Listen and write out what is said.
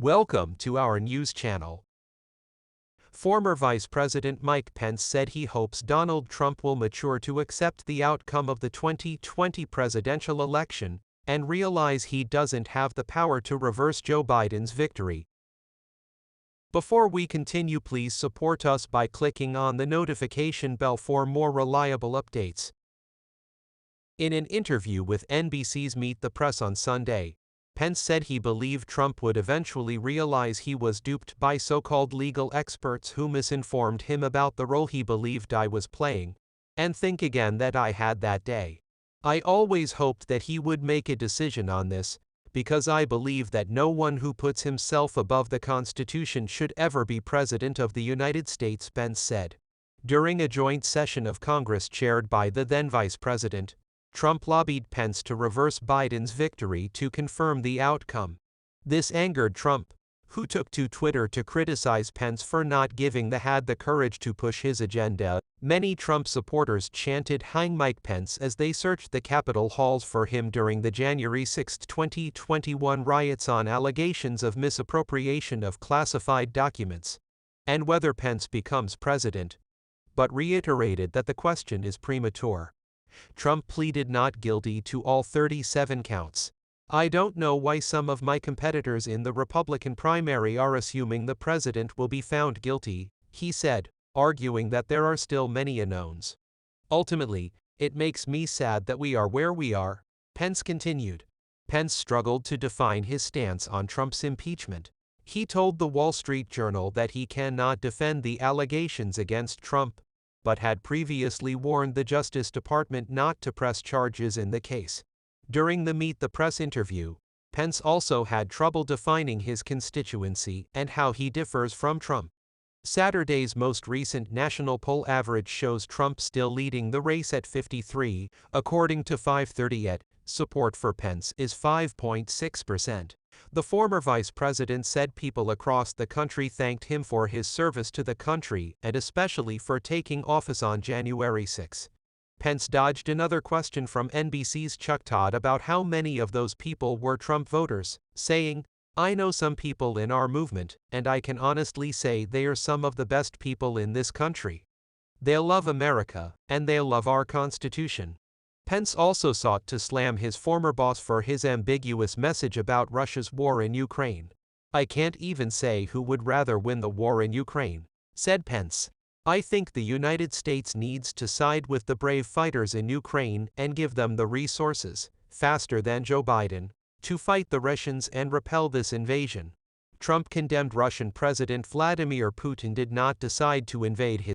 Welcome to our news channel. Former Vice President Mike Pence said he hopes Donald Trump will mature to accept the outcome of the 2020 presidential election and realize he doesn't have the power to reverse Joe Biden's victory. Before we continue, please support us by clicking on the notification bell for more reliable updates. In an interview with NBC's Meet the Press on Sunday, Pence said he believed Trump would eventually realize he was duped by so-called legal experts who misinformed him about the role he believed I was playing, and think again that I had that day. I always hoped that he would make a decision on this, because I believe that no one who puts himself above the Constitution should ever be President of the United States, Pence said. During a joint session of Congress chaired by the then Vice President, Trump lobbied Pence to reverse Biden's victory to confirm the outcome. This angered Trump, who took to Twitter to criticize Pence for not giving the courage to push his agenda. Many Trump supporters chanted "Hang Mike Pence" as they searched the Capitol halls for him during the January 6, 2021 riots on allegations of misappropriation of classified documents, and whether Pence becomes president, but reiterated that the question is premature. Trump pleaded not guilty to all 37 counts. "I don't know why some of my competitors in the Republican primary are assuming the president will be found guilty," he said, arguing that there are still many unknowns. "Ultimately, it makes me sad that we are where we are," Pence continued. Pence struggled to define his stance on Trump's impeachment. He told the Wall Street Journal that he cannot defend the allegations against Trump, but had previously warned the Justice Department not to press charges in the case. During the Meet the Press interview, Pence also had trouble defining his constituency and how he differs from Trump. Saturday's most recent national poll average shows Trump still leading the race at 53, according to 538. Support for Pence is 5.6%. The former vice president said people across the country thanked him for his service to the country and especially for taking office on January 6. Pence dodged another question from NBC's Chuck Todd about how many of those people were Trump voters, saying, "I know some people in our movement, and I can honestly say they are some of the best people in this country. They'll love America, and they'll love our Constitution." Pence also sought to slam his former boss for his ambiguous message about Russia's war in Ukraine. "I can't even say who would rather win the war in Ukraine," said Pence. "I think the United States needs to side with the brave fighters in Ukraine and give them the resources, faster than Joe Biden, to fight the Russians and repel this invasion." Trump condemned Russian President Vladimir Putin did not decide to invade his